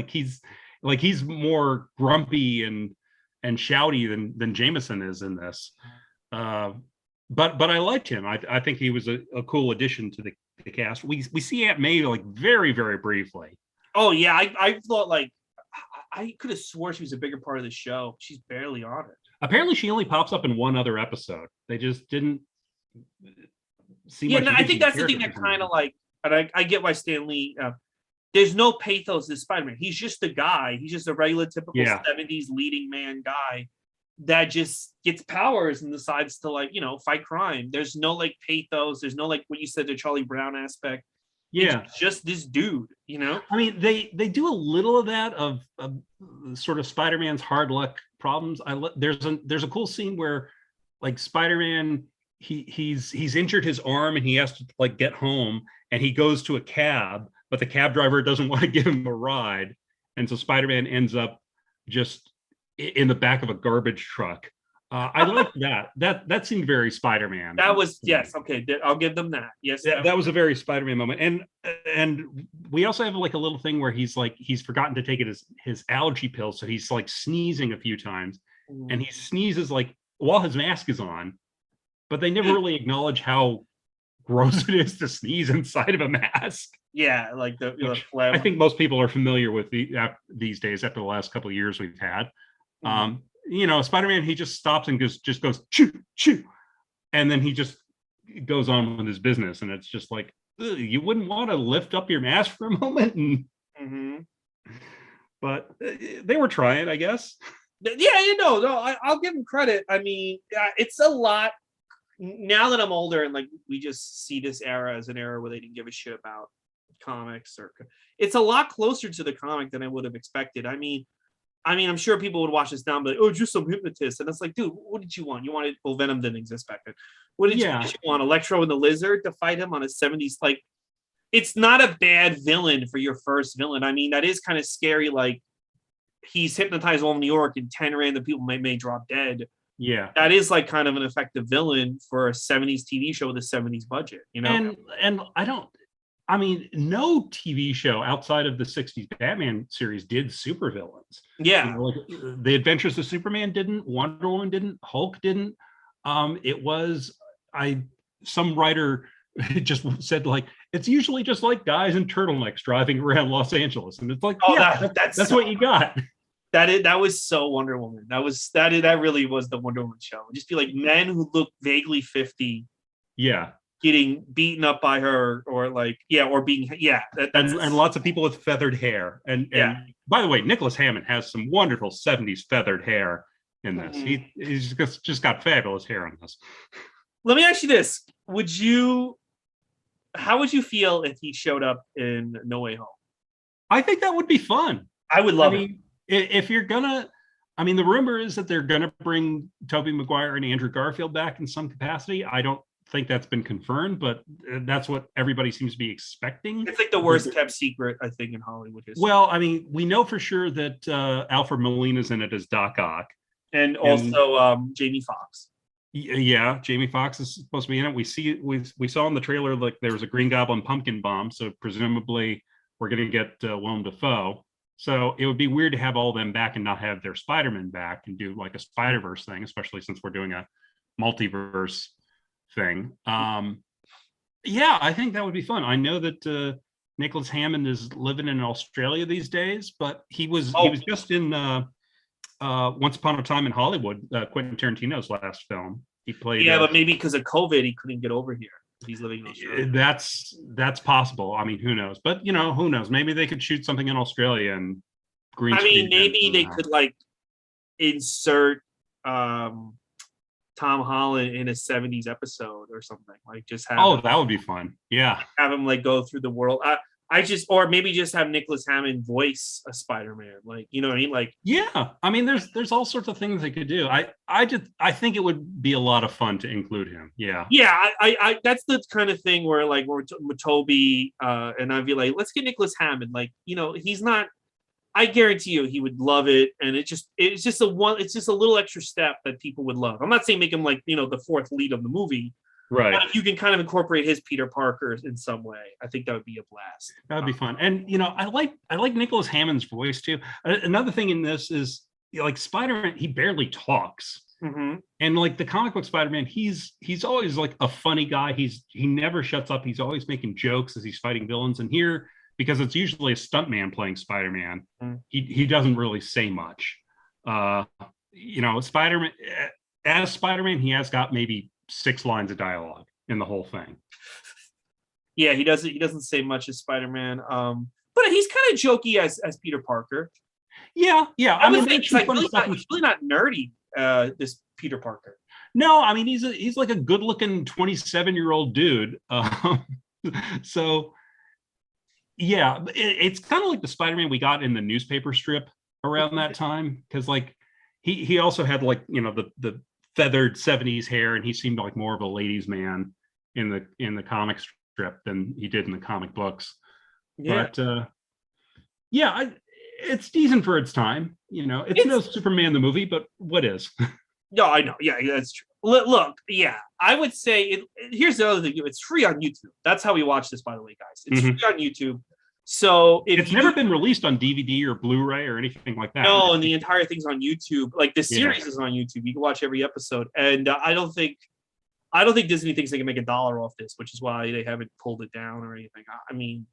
he's more grumpy and shouty than Jameson is in this. But I liked him. I think he was a cool addition to the cast. We see Aunt May like very, very briefly. Oh yeah, I thought like I could have swore she was a bigger part of the show. She's barely on it. Apparently, she only pops up in one other episode. They just didn't see. Yeah, no, I think that's the thing that kind of like, and I get why Stan Lee. There's no pathos in Spider-Man. He's just a guy. He's just a regular, typical 70s leading man guy that just gets powers and decides to like, fight crime. There's no like pathos. There's no like what you said, the Charlie Brown aspect. Yeah, it's just this dude, I mean, they do a little of that of sort of Spider-Man's hard luck problems. There's a cool scene where like Spider-Man he's injured his arm and he has to like get home, and he goes to a cab, but the cab driver doesn't want to give him a ride, and so Spider-Man ends up just in the back of a garbage truck. I like that seemed very Spider-Man. That was, yes, okay, I'll give them that. Yes, that was a very Spider-Man moment. And we also have like a little thing where he's forgotten to take his allergy pills, so he's like sneezing a few times, and he sneezes like while his mask is on, but they never really acknowledge how gross it is to sneeze inside of a mask. Yeah, like the I think most people are familiar with these days after the last couple of years we've had. Spider-Man, he just stops and just goes choo choo, and then he just goes on with his business, and it's just like, you wouldn't want to lift up your mask for a moment. But they were trying, I guess. Yeah, I'll give them credit. I mean, it's a lot. Now that I'm older and like we just see this era as an era where they didn't give a shit about comics, or it's a lot closer to the comic than I would have expected. I mean, I'm sure people would watch this now and be like, oh, just some hypnotist. And it's like, dude, what did you want? You wanted, well, Venom didn't exist back then. What did you want? Electro and the Lizard to fight him on a 70s? Like, it's not a bad villain for your first villain. I mean, that is kind of scary. Like, he's hypnotized all of New York and 10 random people may drop dead. Yeah. That is like kind of an effective villain for a 70s TV show with a 70s budget, And I mean, no TV show outside of the 60s Batman series did supervillains. Yeah. Like The Adventures of Superman didn't, Wonder Woman didn't, Hulk didn't. It was, some writer just said like, it's usually just like guys in turtlenecks driving around Los Angeles. And it's like, that's what you got. That was so Wonder Woman. That really was the Wonder Woman show. Just be like men who look vaguely 50. Yeah. Getting beaten up by her, or like, or being, and lots of people with feathered hair. And by the way, Nicholas Hammond has some wonderful 70s feathered hair in this. He's just got fabulous hair on this. Let me ask you this. How would you feel if he showed up in No Way Home? I think that would be fun. I would love it. If you're gonna, the rumor is that they're gonna bring Tobey Maguire and Andrew Garfield back in some capacity. I don't think that's been confirmed, but that's what everybody seems to be expecting. It's like the worst kept secret, I think, in Hollywood history. Well, we know for sure that Alfred Molina's in it as Doc Ock, and also Jamie Foxx. Yeah, Jamie Foxx is supposed to be in it. We saw in the trailer like there was a Green Goblin pumpkin bomb, so presumably we're going to get Willem Dafoe. So it would be weird to have all of them back and not have their Spider-Man back and do like a Spider-Verse thing, especially since we're doing a multiverse thing. I think that would be fun. I know that Nicholas Hammond is living in Australia these days, but he was just in Once Upon a Time in Hollywood, Quentin Tarantino's last film. He played but maybe because of COVID he couldn't get over here. if he's living in Australia. That's possible. I mean, who knows? But who knows? Maybe they could shoot something in Australia and green I mean, screen. maybe they could like insert Tom Holland in a 70s episode or something. Like just have that would be fun. Yeah. have him like go through the world. I just, or maybe just have Nicholas Hammond voice a Spider-Man. Like, you know what I mean? Like, yeah. I mean, there's all sorts of things they could do. I think it would be a lot of fun to include him. Yeah. Yeah. I that's the kind of thing where like with Toby and I'd be like, let's get Nicholas Hammond. Like, he's not. I guarantee you he would love it, and it's just a little extra step that people would love. I'm not saying make him like the fourth lead of the movie, right? But if you can kind of incorporate his Peter Parker in some way, I think that would be a blast. That would be fun, and I like Nicholas Hammond's voice too. Another thing in this is like Spider-Man, he barely talks, and like the comic book Spider-Man, he's always like a funny guy. He never shuts up. He's always making jokes as he's fighting villains, and here, because it's usually a stuntman playing Spider-Man, he doesn't really say much. Spider-Man, as Spider-Man, he has got maybe 6 lines of dialogue in the whole thing. Yeah, he doesn't say much as Spider-Man, but he's kind of jokey as Peter Parker. Yeah. I mean, he's like really not nerdy. This Peter Parker. No, I mean he's like a good-looking 27-year-old dude. So. Yeah, it's kind of like the Spider-Man we got in the newspaper strip around that time, because like he also had like the feathered 70s hair, and he seemed like more of a ladies' man in the comic strip than he did in the comic books. Yeah. But it's decent for its time. It's no Superman the movie, but what is? No, I know. Yeah, that's true. Look, yeah, I would say here's the other thing. It's free on YouTube. That's how we watch this, by the way, guys. It's free on YouTube. So it's never been released on DVD or Blu-ray or anything like that. No, and the entire thing's on YouTube. Like the series is on YouTube. You can watch every episode. And I don't think Disney thinks they can make $1 off this, which is why they haven't pulled it down or anything. I mean,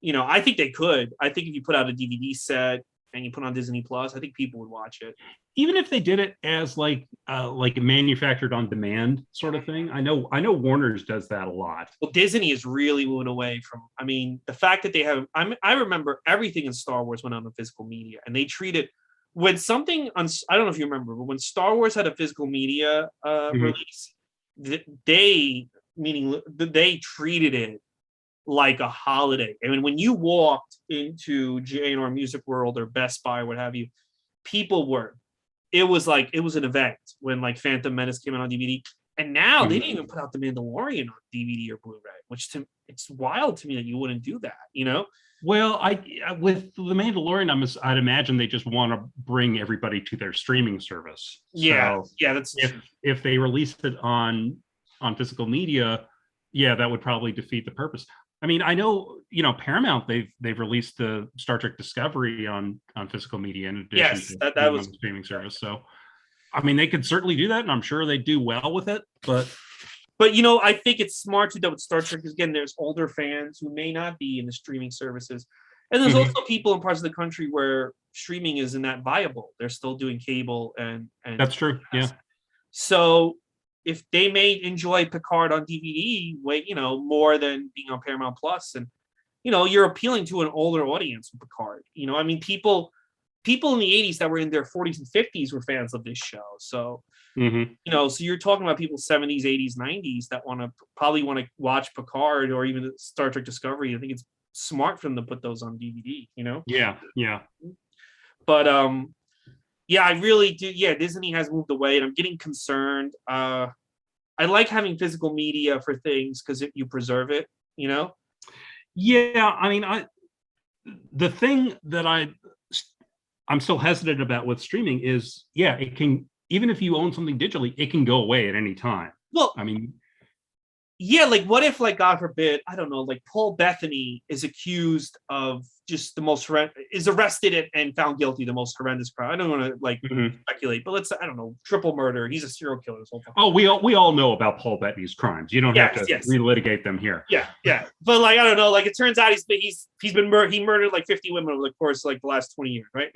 I think they could. I think if you put out a DVD set and you put on Disney Plus, I think people would watch it. Even if they did it as like manufactured on demand sort of thing. I know Warner's does that a lot. Well, Disney is really moving away from. I mean, the fact that they have. I remember everything in Star Wars went on the physical media, and they treated when something. I don't know if you remember, but when Star Wars had a physical media release, they treated it like a holiday. I mean, when you walked into J&R Music World or Best Buy or what have you, it was an event when like Phantom Menace came out on DVD. And now they didn't even put out The Mandalorian on DVD or Blu-ray, it's wild to me that you wouldn't do that, Well, with The Mandalorian, I'd imagine they just want to bring everybody to their streaming service. Yeah, so that's if they released it on physical media, that would probably defeat the purpose. I mean, I know, Paramount, they've released the Star Trek Discovery on physical media in addition to that was streaming service. So, I mean, they could certainly do that, and I'm sure they do well with it. But I think it's smart to do with Star Trek because, again, there's older fans who may not be in the streaming services, and there's also people in parts of the country where streaming isn't that viable. They're still doing cable and that's true. Yeah. So if they may enjoy Picard on DVD, more than being on Paramount Plus, and you're appealing to an older audience with Picard. I mean, people in the 80s that were in their 40s and 50s were fans of this show. So, so you're talking about people 70s, 80s, 90s that probably want to watch Picard or even Star Trek Discovery. I think it's smart for them to put those on DVD. Yeah. But I really do. Yeah, Disney has moved away, and I'm getting concerned. I like having physical media for things because you preserve it, Yeah, I mean, the thing that I'm still hesitant about with streaming is, it can, even if you own something digitally, it can go away at any time. Well, I mean, yeah, like what if, like, God forbid, I don't know, like Paul Bettany is accused of just is arrested and found guilty, the most horrendous crime. I don't want to speculate, but I don't know, triple murder. He's a serial killer. This whole time. Oh, we all know about Paul Bettany's crimes. You don't have to relitigate them here. Yeah. But like, I don't know, like it turns out he murdered like 50 women over the course of like the last 20 years, right?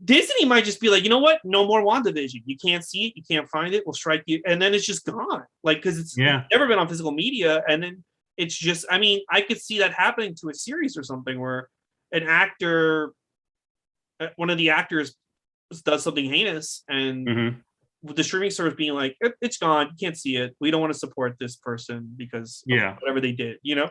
Disney might just be like, you know what? No more WandaVision. You can't see it. You can't find it. We'll strike you. And then it's just gone. Like, because it's never been on physical media. And then it's just, I mean, I could see that happening to a series or something where an actor, one of the actors does something heinous and with the streaming service being like, it's gone. You can't see it. We don't want to support this person because of whatever they did, you know?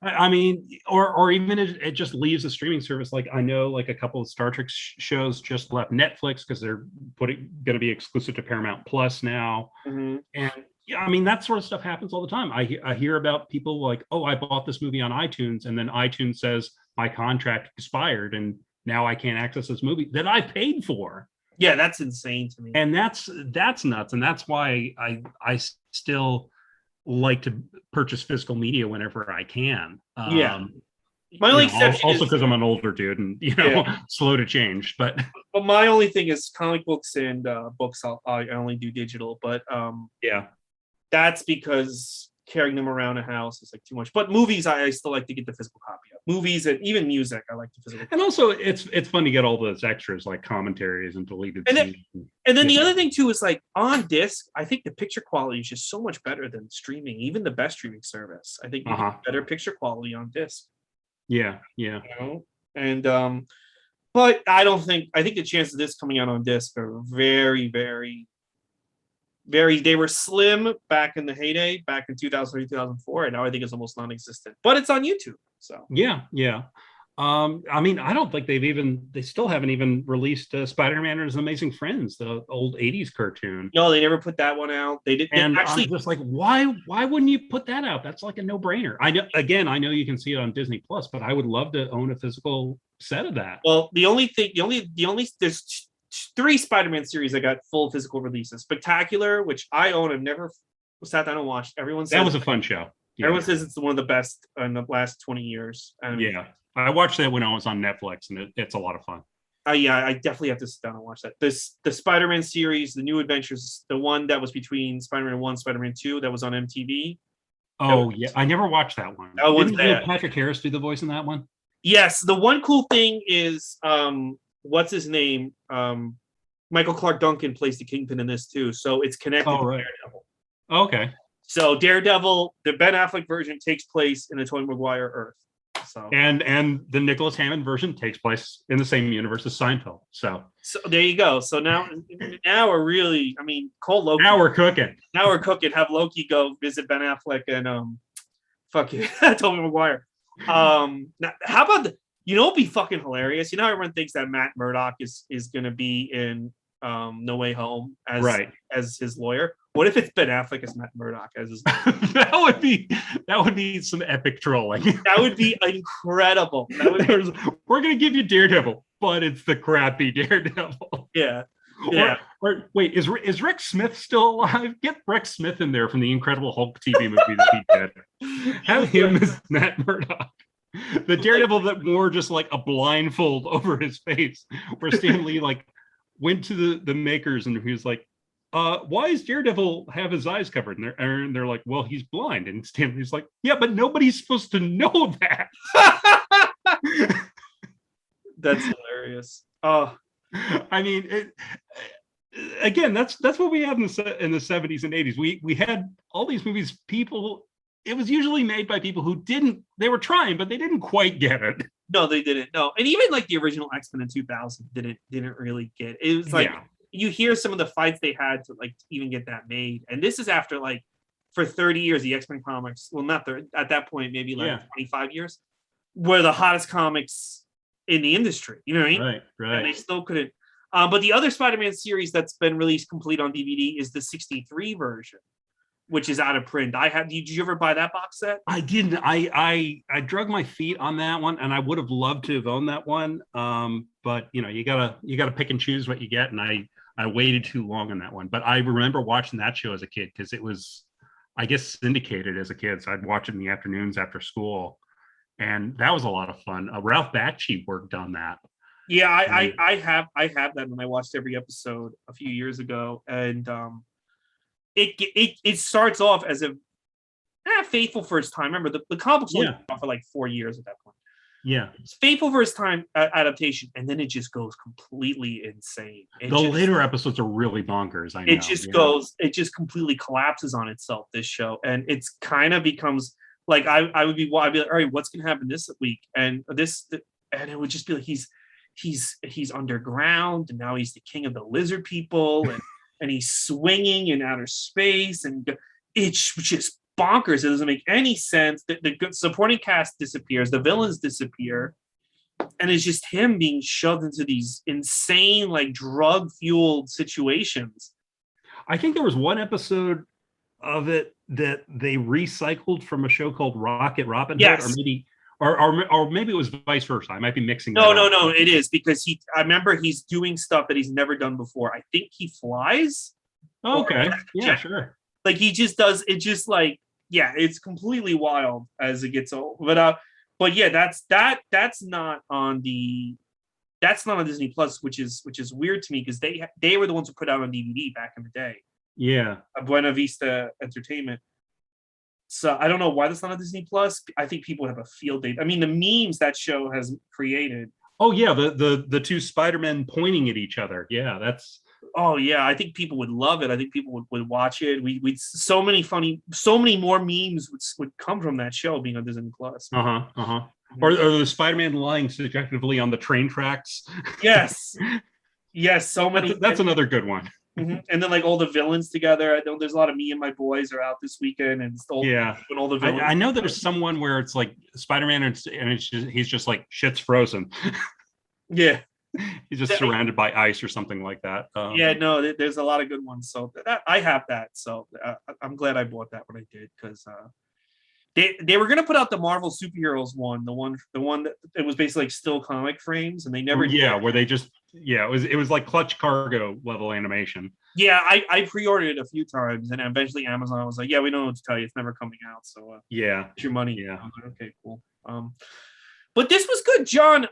I mean, or even it just leaves the streaming service. Like I know, like a couple of Star Trek shows just left Netflix because they're going to be exclusive to Paramount Plus now. And yeah, I mean that sort of stuff happens all the time. I hear about people like, oh, I bought this movie on iTunes, and then iTunes says my contract expired, and now I can't access this movie that I paid for. Yeah, that's insane to me. And that's nuts, and that's why I still like to purchase physical media whenever I can. My only exception also because I'm an older dude and slow to change. But my only thing is comic books and books. I only do digital, but that's because carrying them around a house is like too much. But movies, I still like to get the physical copy of. Movies and even music, I like the physical. And also, it's fun to get all those extras like commentaries and deleted scenes. And then the other thing too is like on disc, I think the picture quality is just so much better than streaming. Even the best streaming service, I think you get better picture quality on disc. Yeah. You know? And but I think the chances of this coming out on disc are very, very, very. They were slim back in the heyday, back in 2003, 2004, and now I think it's almost non-existent. But it's on YouTube, so yeah. I mean, I don't think they still haven't even released Spider-Man and His Amazing Friends, the old 80s cartoon. No, they never put that one out. They did. And actually, I'm just like, why wouldn't you put that out? That's like a no-brainer. I know you can see it on Disney Plus, but I would love to own a physical set of that. Well, there's 3 Spider-Man series that got full physical releases. Spectacular, which I own and never sat down and watched. Everyone says that was a fun show. Everyone says it's one of the best in the last 20 years. I watched that when I was on Netflix, and it's a lot of fun. I definitely have to sit down and watch that. The Spider-Man series, the New Adventures, the one that was between Spider-Man 1, Spider-Man 2, that was on MTV. I never watched that one. Didn't Patrick Harris do the voice in that one? Yes. The one cool thing is, what's his name? Michael Clark Duncan plays the Kingpin in this too, so it's connected to Daredevil. Okay. So Daredevil, the Ben Affleck version, takes place in the Tobey Maguire Earth. So and the Nicholas Hammond version takes place in the same universe as Seinfeld. So there you go. So now we're really, I mean, call Loki. Now we're cooking. Have Loki go visit Ben Affleck and Tobey Maguire. Now, how about it'd be fucking hilarious. You know, everyone thinks that Matt Murdock is going to be in No Way Home as his lawyer. What if it's Ben Affleck as Matt Murdock as his that would be some epic trolling. That would be incredible. We're gonna give you Daredevil, but it's the crappy Daredevil. Yeah. Or wait, is Rick Smith still alive? Get Rick Smith in there from the Incredible Hulk TV movie that he did. Have him as Matt Murdock. The Daredevil that wore just like a blindfold over his face, where Stan Lee like went to the makers and he was like, why does Daredevil have his eyes covered? And they're like, well, he's blind. And Stanley's like, yeah, but nobody's supposed to know that. That's hilarious. Oh, I mean, again, that's what we had in the 70s and 80s. We had all these movies. It was usually made by people who they were trying, but they didn't quite get it. No, they didn't. No, and even like the original X-Men in 2000 didn't really get it. It was like. Yeah. You hear some of the fights they had to like even get that made, and this is after like for 30 years the X-Men comics, well, not 30, at that point maybe like 25 years, were the hottest comics in the industry. You know what I mean? Right. And they still couldn't. But the other Spider-Man series that's been released complete on DVD is the '63 version, which is out of print. Did you ever buy that box set? I didn't. I drug my feet on that one, and I would have loved to have owned that one. But you gotta pick and choose what you get, and I waited too long on that one. But I remember watching that show as a kid because it was, I guess, syndicated as a kid. So I'd watch it in the afternoons after school, and that was a lot of fun. Ralph Bakshi worked on that. Yeah, I have that, and I watched every episode a few years ago, and it starts off as a faithful first time. Remember the comic books went on for like 4 years at that point. Yeah. It's faithful for its time adaptation, and then it just goes completely insane. The later episodes are really bonkers. I know. It just completely collapses on itself, this show. And it's kind of becomes like, I'd be like, all right, what's going to happen this week? And it would just be like, he's underground, and now he's the king of the lizard people, and he's swinging in outer space, and it's just bonkers. It doesn't make any sense. The supporting cast disappears, the villains disappear, and it's just him being shoved into these insane, like, drug fueled situations. I think there was one episode of it that they recycled from a show called Rocket Robin Hood, Yes. or maybe it was vice versa. I might be mixing. No, it is, because I remember he's doing stuff that he's never done before. I think he flies. Oh, okay. Yeah, sure. Like, he just does it, just like, yeah, it's completely wild as it gets old. But yeah, that's not on Disney Plus, which is weird to me, because they were the ones who put out on DVD back in the day. Yeah. Buena Vista Entertainment. So I don't know why that's not on Disney Plus. I think people have a field day. I mean, the memes that show has created. Oh yeah, the two Spider-Men pointing at each other. Yeah, that's. Oh yeah, I think people would love it. I think people would watch it. We'd so many more memes would come from that show being on Disney Plus. Or the Spider-Man lying subjectively on the train tracks. Yes. So many. That's another good one. Mm-hmm. And then, like, all the villains together. I know there's a lot of Me and My Boys are out this weekend, and all the villains. I know there's someone where it's like Spider-Man, and he's just like, shit's frozen. Yeah. He's just surrounded by ice or something like that. There's a lot of good ones. So I have that. So I'm glad I bought that when I did, because they were gonna put out the Marvel superheroes one, the one that it was basically like still comic frames, and they never did. Where they just it was like Clutch Cargo level animation. Yeah, I pre-ordered it a few times, and eventually Amazon was like, yeah, we don't know what to tell you, it's never coming out, so it's your money. Yeah. Like, okay, cool. But this was good, John.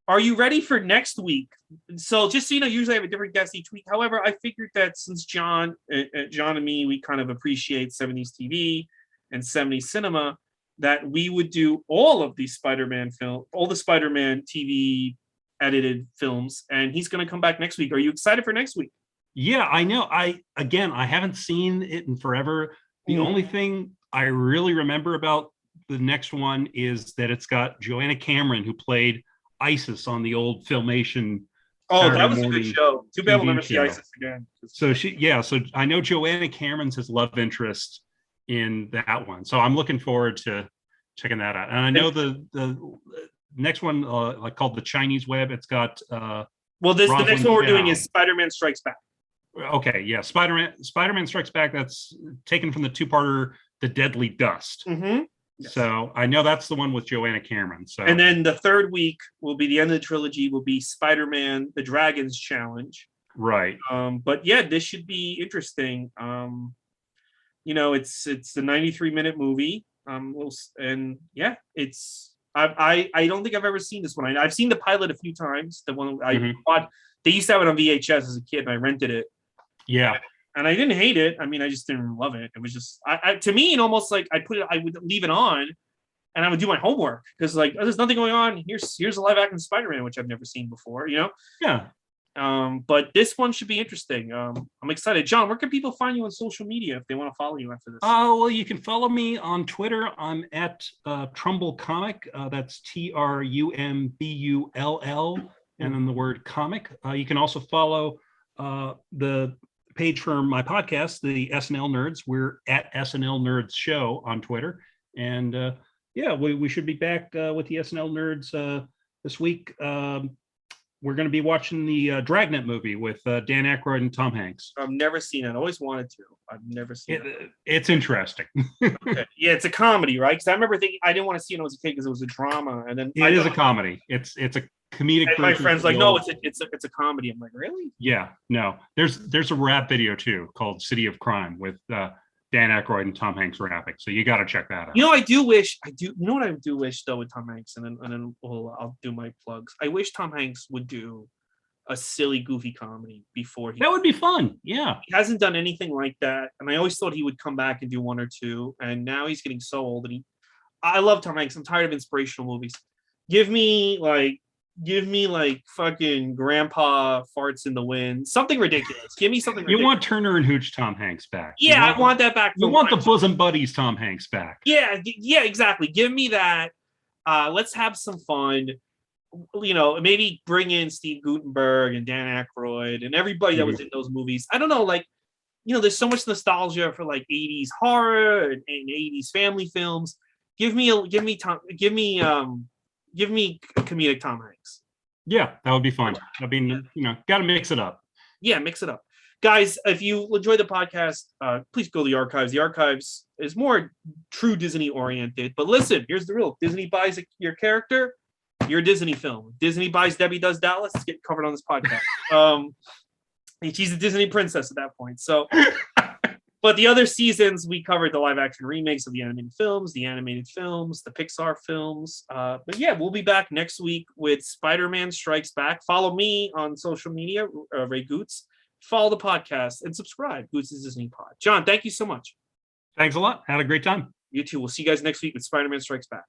Are you ready for next week? So just so you know, usually I have a different guest each week. However, I figured that since John and me, we kind of appreciate 70s TV and 70s cinema, that we would do all of these Spider-Man TV edited films, and he's going to come back next week. Are you excited for next week? Yeah, I know. I haven't seen it in forever. The only thing I really remember about the next one is that it's got Joanna Cameron, who played Isis on the old Filmation. Oh, that was a good show. Too bad we'll never see Isis again. So so I know Joanna Cameron's his love interest in that one. So I'm looking forward to checking that out. And I know the next one, like, called The Chinese Web. It's got the next one we're doing is Spider-Man Strikes Back. Okay, yeah, Spider-Man Strikes Back. That's taken from the two-parter The Deadly Dust. Mm-hmm. Yes. So I know that's the one with Joanna Cameron. So, and then the third week will be the end of the trilogy. Will be Spider-Man: The Dragon's Challenge. Right. But yeah, this should be interesting. It's the 93-minute movie. And yeah, it's I don't think I've ever seen this one. I've seen the pilot a few times. The one I bought, they used to have it on VHS as a kid, and I rented it. Yeah. And I didn't hate it. I mean, I just didn't love it. It was just, to me, it almost like I would leave it on, and I would do my homework, because, like, there's nothing going on. Here's a live action Spider-Man, which I've never seen before. Yeah. But this one should be interesting. I'm excited. John, where can people find you on social media if they want to follow you after this? Well, you can follow me on Twitter. I'm at Trumbull Comic. That's TRUMBULL, and then the word comic. You can also follow the page for my podcast, the SNL Nerds. We're at SNL Nerds Show on Twitter. And we should be back with the SNL Nerds this week. We're going to be watching the Dragnet movie with Dan Aykroyd and Tom Hanks. I've never seen it. I always wanted to. I've never seen it. It's interesting. Okay. Yeah, it's a comedy, right? Because I remember thinking I didn't want to see it when I was a kid because it was a drama, and then it is a comedy. It's a comedic. And my friend's like, no, it's a comedy. I'm like, really? Yeah, no. There's a rap video too called "City of Crime" with Dan Aykroyd and Tom Hanks rapping. So you got to check that out. You know, You know what I do wish though with Tom Hanks, and then I'll do my plugs. I wish Tom Hanks would do a silly, goofy comedy before that would be fun. Yeah, he hasn't done anything like that, and I always thought he would come back and do one or two. And now he's getting so old, and I love Tom Hanks. I'm tired of inspirational movies. Give me like fucking grandpa farts in the wind. Something ridiculous. Give me something ridiculous. You want Turner and Hooch Tom Hanks back. Yeah, I want that back. You want the bosom buddies Tom Hanks back. Yeah, exactly. Give me that. Let's have some fun. Maybe bring in Steve Guttenberg and Dan Aykroyd and everybody that was in those movies. I don't know, like, there's so much nostalgia for like 80s horror and 80s family films. Give me comedic Tom Hanks. Yeah, that would be fun. I mean, got to mix it up. Yeah, mix it up. Guys, if you enjoy the podcast, please go to the archives. The archives is more true Disney oriented. But listen, here's the rule. Disney buys your character, you're a Disney film. Disney buys Debbie Does Dallas, it's getting covered on this podcast. She's a Disney princess at that point. So, but the other seasons, we covered the live action remakes of the animated films, the Pixar films. But yeah, we'll be back next week with Spider-Man Strikes Back. Follow me on social media, Ray Goots. Follow the podcast and subscribe. Goots' Disney Pod. John, thank you so much. Thanks a lot. Had a great time. You too. We'll see you guys next week with Spider-Man Strikes Back.